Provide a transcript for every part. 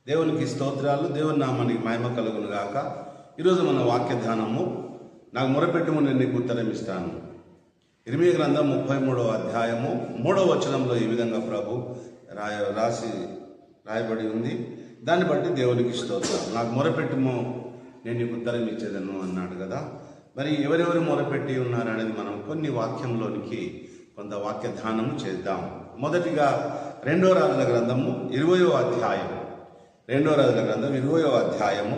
దేవునికి స్తోత్రాలు. దేవుని నామానికి మహిమ కలుగును గాక. ఈరోజు మన వాక్య ధ్యానము, నాకు మొరపెట్టుము నేను నీకు ఉత్తరం ఇస్తాను. ఇర్మీయా గ్రంథం 33వ అధ్యాయము 3వ వచనంలో ఈ విధంగా ప్రభు రాయబడి ఉంది. దాన్ని బట్టి దేవునికి స్తోత్రం. నాకు మొరపెట్టుము నేను నీకు ఉత్తరం ఇచ్చేదను అన్నాడు కదా. మరి ఎవరెవరు మొరపెట్టి ఉన్నారనేది మనం కొన్ని వాక్యంలోనికి కొంత వాక్య ధ్యానము చేద్దాం. మొదటిగా 2వ రాజుల గ్రంథము 20వ అధ్యాయం 20వ అధ్యాయము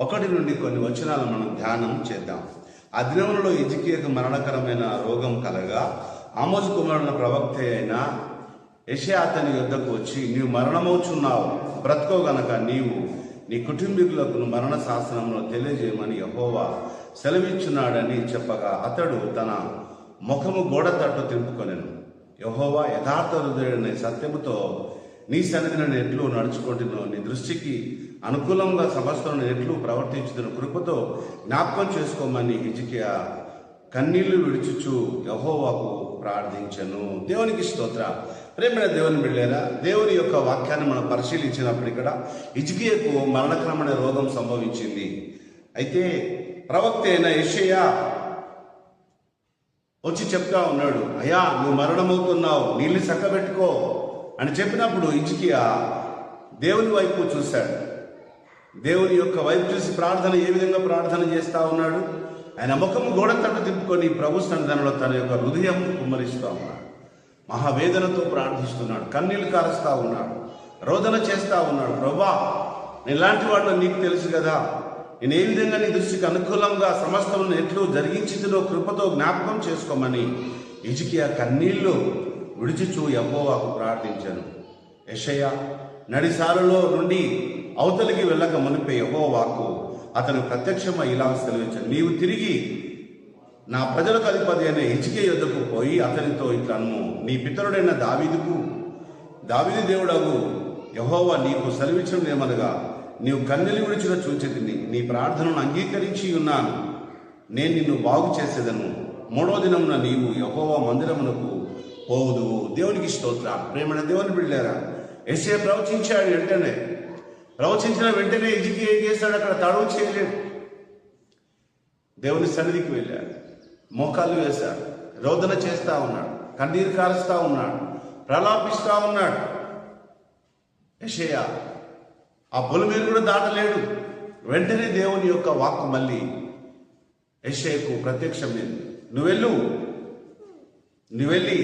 1 నుండి కొన్ని వచనాలు మనం ధ్యానం చేద్దాం. ఆ దినములలో హిజ్కియాకు మరణకరమైన రోగం కలగా ఆమోజు కుమారుని ప్రవక్త అయిన యెషయా అతని యొద్దకు వచ్చి, నీవు మరణమవుచున్నావు, బ్రతుకోగనక నీవు నీ కుటుంబీకులకు మరణ శాసనంలో తెలియజేయమని యెహోవా సెలవిచ్చున్నాడని చెప్పగా, అతడు తన ముఖము గోడ తట్టు తిప్పుకొనెను. యెహోవా యథార్థ హృదయుడైన సత్యముతో నీ సన్నిధిని నేను ఎట్లు నడుచుకుంటున్నావు, నీ దృష్టికి అనుకూలంగా సమస్తను ఎట్లు ప్రవర్తించుతున్న కృపతో జ్ఞాపకం చేసుకోమని హిజ్కియా కన్నీళ్లు విడుచుచు యెహోవాకు ప్రార్థించెను. దేవునికి స్తోత్ర. ప్రేమైన దేవుని బిడ్డలారా, దేవుని యొక్క వాక్యాన్ని మనం పరిశీలించినప్పుడు ఇక్కడ హిజ్కియాకు మరణకరమైన రోగం సంభవించింది. అయితే ప్రవక్త అయిన యెషయా వచ్చి చెప్తా ఉన్నాడు, అయ్యా నువ్వు మరణమవుతున్నావు, నీళ్ళు చక్కబెట్టుకో అని చెప్పినప్పుడు హిజ్కియా దేవుని వైపు చూశాడు. దేవుని యొక్క వైపు చూసి ప్రార్థన ఏ విధంగా ప్రార్థన చేస్తా ఉన్నాడు. ఆయన ముఖము గోడ తట్టు తిప్పుకొని ప్రభు సన్నిధానంలో తన యొక్క హృదయం కుమ్మరిస్తూ ఉన్నాడు. మహావేదనతో ప్రార్థిస్తున్నాడు, కన్నీళ్లు కారుస్తూ ఉన్నాడు, రోదన చేస్తూ ఉన్నాడు. ప్రభా, ఇలాంటి వాడు నీకు తెలుసు కదా, నేను ఏ విధంగా నీ దృష్టికి అనుకూలంగా సమస్తమును ఎట్లు జరిగించుతున్నో కృపతో జ్ఞాపకం చేసుకోమని హిజ్కియా కన్నీళ్లు విడిచుచు యెహోవాకు ప్రార్థించాను. యెషయా నడిసారులో నుండి అవతలికి వెళ్ళక మునిపే యెహోవాకు అతను ప్రత్యక్షమై ఇలా సెలవించాను, నీవు తిరిగి నా ప్రజలకు అధిపతి అయిన హిజ్కియా యొద్దకు పోయి అతనితో ఇట్లను, నీ పితరుడైన దావీదు దేవుడగు యెహోవా నీకు సెలవించడం ఏమనగా, నీవు కన్నెలు విడిచిన చూచితిని, నీ ప్రార్థనను అంగీకరించి ఉన్నాను, నేను నిన్ను బాగు చేసేదను, 3వ దినమున నీవు యెహోవా మందిరమునకు పోవుదు. దేవునికి స్తోత్ర. ప్రేమైన దేవుని బిడ్డలారా, యెషయా ప్రవచించాడు. ప్రవచించిన వెంటనే హిజ్కియా ఏం చేశాడు, అక్కడ తడవు చేయలేడు. దేవుని సన్నిధికి వెళ్ళాడు, మోకాళ్ళు వేశాడు, రోదన చేస్తూ ఉన్నాడు, కన్నీరు కారుస్తూ ఉన్నాడు, ప్రలాపిస్తూ ఉన్నాడు. యెషయా ఆ పొలిమేరు కూడా దాటలేడు. వెంటనే దేవుని యొక్క వాక్కు మళ్ళీ యెషయాకు ప్రత్యక్షమైంది. నువ్వు వెళ్ళి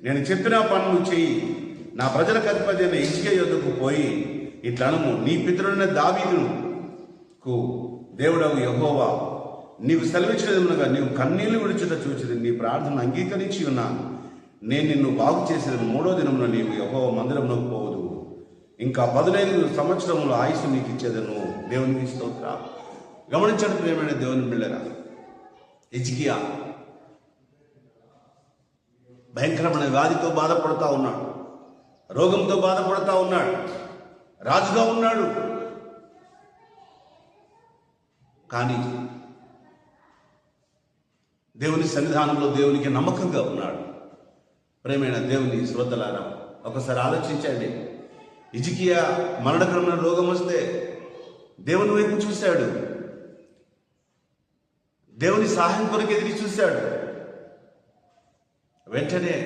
నేను చెప్పిన పనులు చెయ్యి, నా ప్రజలకు అధిపతి అయిన హిజ్కియా యొద్దకు పోయి ఇట్లనము, నీ పితరుడైన దావీదుకు దేవుడవు యెహోవా నీవు సెలవిచ్చినదిగా నీవు కన్నీళ్లు విడుచుట చూచిది, నీ ప్రార్థన అంగీకరించి ఉన్నాను, నేను నిన్ను బాగు చేసేది, 3వ దినమున నీవు యెహోవా మందిరమునకు పోవదు, ఇంకా 15 సంవత్సరముల ఆయుష్ నీకు ఇచ్చేదను. దేవునికి స్తోత్ర. గమనించండి ప్రియమైన దేవుని బిడ్డరా, హిజ్కియా భయంకరమైన వ్యాధితో బాధపడుతూ ఉన్నాడు, రోగంతో బాధపడుతూ ఉన్నాడు, రాజుగా ఉన్నాడు. కానీ దేవుని సన్నిధానంలో దేవునికి నమ్మకంగా ఉన్నాడు. ప్రేమైన దేవుని శ్రోతలారా, ఒకసారి ఆలోచించండి. హిజ్కియా మరణకరమైన రోగం వస్తే దేవుని వైపు చూశాడు, దేవుని సహాయం కొరకు ఎదిరి చూశాడు. వెంటనే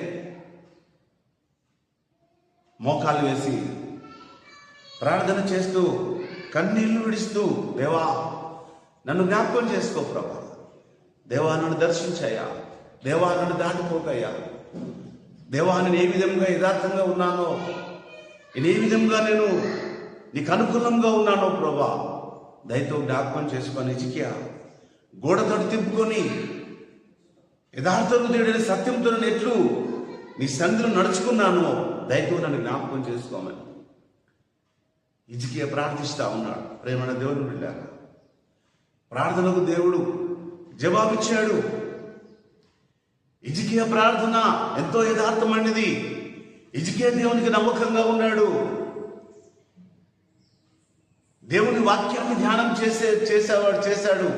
మోకాలు వేసి ప్రార్థన చేస్తూ కన్నీళ్లు విడుస్తూ, దేవా నన్ను జ్ఞాపకం చేసుకో ప్రభా, దేవా నన్ను దర్శించయ్యా, దేవా నన్ను దాటిపోకయ్యా, దేవా నేను ఏ విధంగా యథార్థంగా ఉన్నానో, నేను ఏ విధంగా నేను నీకు అనుకూలంగా ఉన్నానో ప్రభా దయతో జ్ఞాపకం చేసుకొని హిజ్కియా గోడతో తిప్పుకొని యథార్థ హృదయుడైన సత్యంతో నేను ఎట్లు నీ సన్నిధిలో నడుచుకున్నానో దయతో నన్ను జ్ఞాపకం చేసుకోమని హిజ్కియా ప్రార్థిస్తూ ఉన్నాడు. ప్రేమైన దేవుని బిడ్డలారా, ప్రార్థనకు దేవుడు జవాబిచ్చాడు. హిజ్కియా ప్రార్థన ఎంతో యథార్థమైనది. హిజ్కియా దేవునికి నమ్మకంగా ఉన్నాడు. దేవుని వాక్యాన్ని ధ్యానం చేశాడు.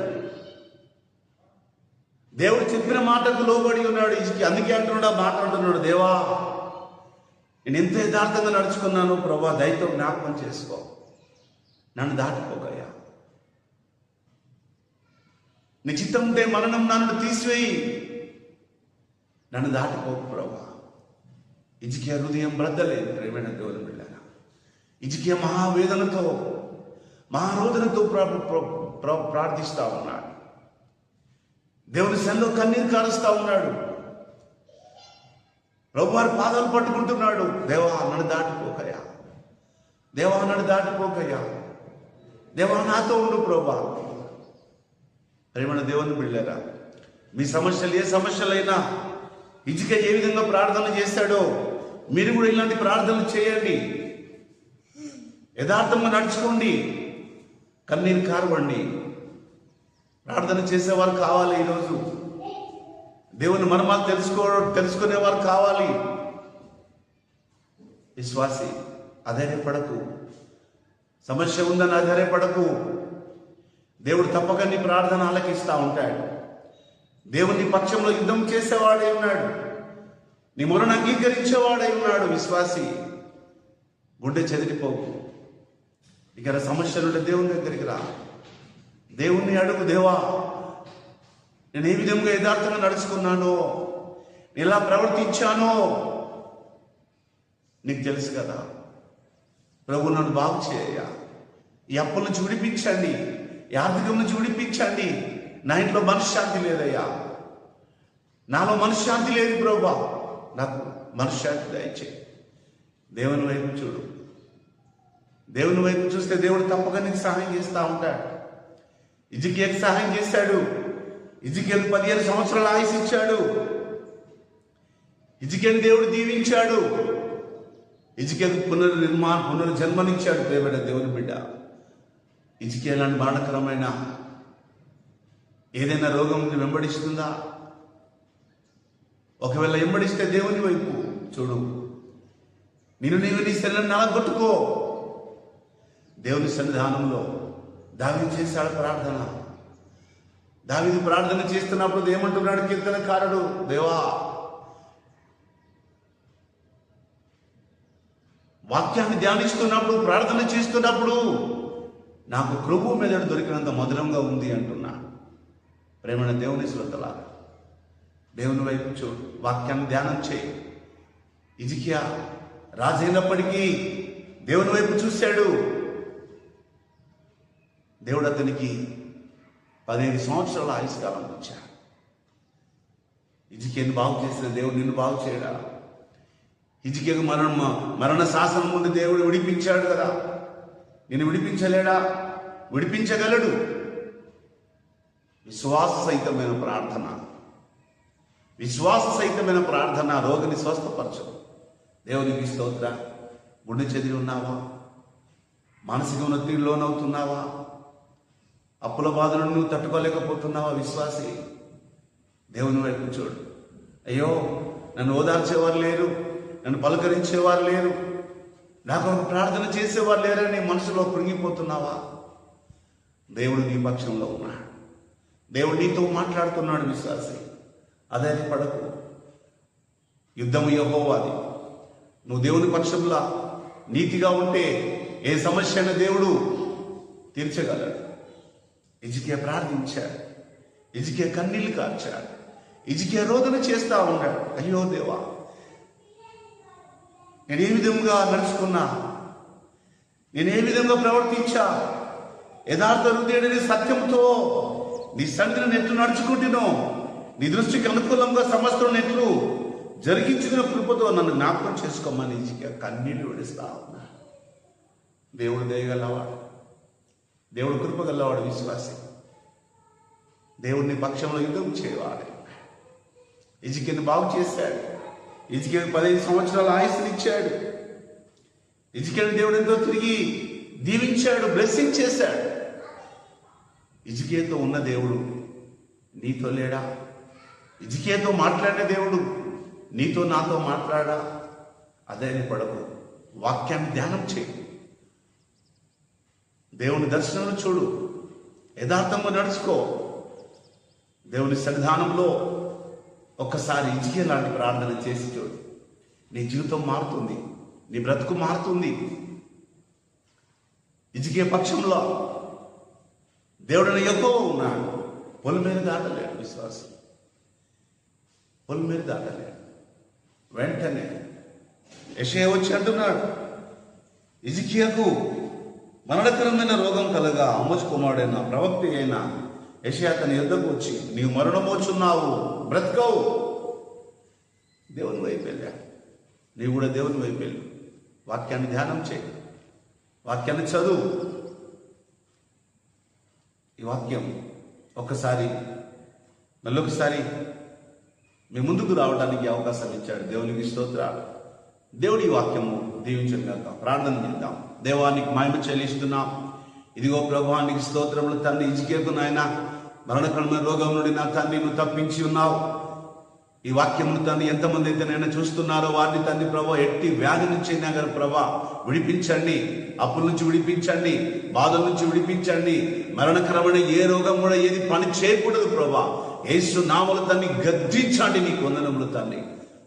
దేవుడు చెప్పిన మాటకు లోబడి ఉన్నాడు హిజ్కియా. అందుకే అంటున్నాడు, మాట్లాడుతున్నాడు, దేవా నేను ఎంత యథార్థంగా నడుచుకున్నాను ప్రభా, దయతో జ్ఞాపకం చేసుకో. నన్ను దాటిపోకయ్యా. నీ చిత్తం ఉంటే మరణం నన్ను తీసివేయి, నన్ను దాటిపోకు ప్రభా. హిజ్కియా హృదయం బ్రద్దలేదు. ప్రేమైన దేవుని బిడ్డలారా, హిజ్కియా మహావేదనతో మహారోదనతో ప్రార్థిస్తా ఉన్నాడు. దేవుని సన్నిధిలో కన్నీరు కారుస్తా ఉన్నాడు. ప్రభువారి పాదాలు పట్టుకుంటున్నాడు. దేవా నన్ను దాటిపోకయ్యా, దేవా నన్ను దాటిపోకయ్యా, దేవా నాతో ఉండు ప్రభా. ప్రేమైన దేవుని బిడ్డలారా, మీ సమస్యలు ఏ సమస్యలైనా హిజ్కియా ఏ విధంగా ప్రార్థన చేశాడో మీరు కూడా ఇలాంటి ప్రార్థనలు చేయండి. యథార్థంగా నడుచుకోండి, కన్నీరు కారవండి. ప్రార్థన చేసేవారు కావాలి. ఈరోజు దేవుని మర్మాలు తెలుసుకునేవారు కావాలి. విశ్వాసి, అధైర్యపడకు. సమస్య ఉందని అధైర్యపడకు. దేవుడు తప్పక నీ ప్రార్థన ఆలకిస్తూ ఉంటాడు. దేవుని పక్షంలో యుద్ధం చేసేవాడై ఉన్నాడు. నీ మొరను అంగీకరించేవాడై ఉన్నాడు. విశ్వాసి, గుండె చెదిరిపోకు. ఇక్కడ సమస్యలుంటే దేవుని దగ్గరికి రా. దేవుణ్ణి అడుగు, దేవా నేను ఏ విధంగా యథార్థంగా నడుచుకున్నానో, ఎలా ప్రవర్తించానో నీకు తెలుసు కదా. ప్రభు నన్ను బాగు చేయ, ఈ అప్పుల నుంచి విడిపించండి, ఈ ఆర్థికం నుంచి విడిపించండి. నా ఇంట్లో మనశ్శాంతి లేదయ్యా, నాలో మనశ్శాంతి లేదు ప్రభా, నాకు మనశ్శాంతి దయచేయి. దేవుని వైపు చూడు. దేవుని వైపు చూస్తే దేవుడు తప్పక నీకు సహాయం చేస్తూ ఉంటాడు. హిజ్కియాకి సహాయం చేశాడు. హిజ్కియాకు 15 సంవత్సరాల ఆయుష్ ఇచ్చాడు. హిజ్కియాని దేవుడు దీవించాడు. హిజ్కియాకు పునర్జన్మనిచ్చాడు. ప్రియమైన దేవుని బిడ్డ, హిజ్కియా లాంటి బాధకరమైన ఏదైనా రోగం వెంబడిస్తుందా? ఒకవేళ వెంబడిస్తే దేవుని వైపు చూడు. నీవు నీ శరీరాన్ని నలగొట్టుకో. దేవుని సన్నిధానంలో దావీదు చేశాడు ప్రార్థన. దావీదు ప్రార్థన చేస్తున్నప్పుడు ఏమంటున్నాడు కీర్తనకారుడు? దేవా, వాక్యాన్ని ధ్యానిస్తున్నప్పుడు, ప్రార్థన చేస్తున్నప్పుడు నాకు కృప మెదడు దొరికినంత మధురంగా ఉంది అంటున్నా. ప్రేమైన దేవుని శ్రోతలారా, దేవుని వైపు చూడు, వాక్యాన్ని ధ్యానం చేయి. హిజ్కియా రాజైనప్పటికీ దేవుని వైపు చూశాడు. దేవుడు అతనికి 15 సంవత్సరాల ఆయుష్కాలం ఇచ్చాడు. హిజ్కియాని బాగు చేసిన దేవుడు నిన్ను బాగు చేయడా? హిజ్కియాకు మరణ శాసనం నుండి దేవుడు విడిపించాడు కదా, నిన్ను విడిపించలేడా? విడిపించగలడు. విశ్వాస సహితమైన ప్రార్థన, విశ్వాస సహితమైన ప్రార్థన రోగిని స్వస్థపరచదు. దేవునికి స్తోత్ర. గుండె చెదిరి ఉన్నావా? మానసిక ఒత్తిడికి లోనవుతున్నావా? అప్పుల బాధలను నువ్వు తట్టుకోలేకపోతున్నావా? విశ్వాసి, దేవుని వైపు చూడు. అయ్యో, నన్ను ఓదార్చేవారు లేరు, నన్ను పలకరించేవారు లేరు, నాకు ఒక ప్రార్థన చేసేవారు లేరని మనసులో కృంగిపోతున్నావా? దేవుడు నీ పక్షంలో ఉన్నాడు. దేవుడు నీతో మాట్లాడుతున్నాడు. విశ్వాసి, అధైర్యపడకు. యుద్ధము యెహోవాది. నువ్వు దేవుని పక్షంలో నీతిగా ఉంటే ఏ సమస్య అయినా దేవుడు తీర్చగలడు. హిజ్కియా ప్రార్థించాడు. హిజ్కియా కన్నీళ్లు కార్చాడు. హిజ్కియా రోదన చేస్తా ఉన్నాడు. అయ్యో దేవా, నేను ఏ విధంగా నడుచుకున్నా, నేను ఏ విధంగా ప్రవర్తించా, యథార్థ హృదయుడిని సత్యంతో నీ సన్నిధిని ఎట్లు నడుచుకుంటునో, నీ దృష్టికి అనుకూలంగా సమస్తం ఎట్లు జరిగించిన కృపతో నన్ను జ్ఞాపకం చేసుకోమని హిజ్కియా కన్నీళ్లు విడుస్తా ఉన్నా. దేవుడు దయగలవాడు, దేవుడు కృపగలవాడు. విశ్వాసి, దేవుడిని పక్షంలో యుద్ధం చేయవాడు. హిజ్కియాని బాగు చేశాడు. హిజ్కియాకు 15 సంవత్సరాల ఆయుష్ని ఇచ్చాడు. హిజ్కియాని దేవుడు ఎంతో తిరిగి దీవించాడు, బ్లెస్సింగ్ చేశాడు. హిజ్కియాతో ఉన్న దేవుడు నీతో లేడా? హిజ్కియాతో మాట్లాడిన దేవుడు నీతో నాతో మాట్లాడా? అధైర్యపడకు. వాక్యాన్ని ధ్యానం చేయి. దేవుని దర్శనం చూడు. యథార్థంగా నడుచుకో. దేవుని సన్నిధానంలో ఒక్కసారి హిజ్కియా లాంటి ప్రార్థన చేసి చూడు. నీ జీవితం మారుతుంది, నీ బ్రతుకు మారుతుంది. హిజ్కియా పక్షంలో దేవుడిని ఎక్కువ ఉన్నాడు. పొలిమేర దాటలేడు విశ్వాసం, పొలిమేర దాటలేడు. వెంటనే యెషయా వచ్చి అంటున్నాడు, హిజ్కియాకు మరణకరమైన రోగం కలగా ఆమోజు కుమారుడైన ప్రవక్త అయిన యెషయా తన యుద్ధకు వచ్చి, నీవు మరణమోచున్నావు, బ్రతకవు. దేవుని వైపు వెళ్ళా. నీవు కూడా దేవుని వైపు వెళ్ళు. వాక్యాన్ని ధ్యానం చేయి, వాక్యాన్ని చదువు. ఈ వాక్యం ఒక్కసారి మళ్ళొకసారి మీ ముందుకు రావడానికి అవకాశం ఇచ్చాడు. దేవునికి స్తోత్రాలు. దేవుడి వాక్యము దీవించగాక. ప్రార్థన చేద్దాం. దేవానికి మహిమ చెల్లిస్తున్నాం. ఇదిగో ప్రభువానికి స్తోత్రములు తండ్రి. హిజ్కియాకు నాయన మరణకరమైన రోగం నుండి నా తండ్రి నువ్వు తప్పించి ఉన్నావు. ఈ వాక్యమును తండ్రి ఎంతమంది అయితే నేను చూస్తున్నారో వారిని తండ్రి ప్రభా ఎట్టి వ్యాధి నుంచి నగర ప్రభా విడిపించండి, అప్పుల నుంచి విడిపించండి, బాధల నుంచి విడిపించండి. మరణకరమైన ఏ రోగం కూడా ఏది పని చేయకూడదు ప్రభా. యేసు నామములో తండ్రి గద్దించండి. నీకు వందనములు తండ్రి.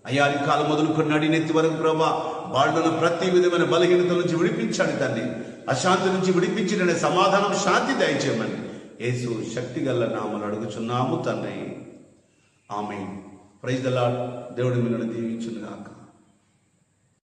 అయ్యా ఈ కాలం మొదలుకొని నడినెత్తి వరకు ప్రభా వాళ్ళను ప్రతి విధమైన బలహీనత నుంచి విడిపించండి తండ్రి. అశాంతి నుంచి విడిపించి సమాధానం, శాంతి దయచేయమని యేసు శక్తి గల నామములో అడుగుచున్నాము తండ్రి. ఆమేన్. Praise the lord. దేవుడి మిమ్మల్ని దీవించును గాక.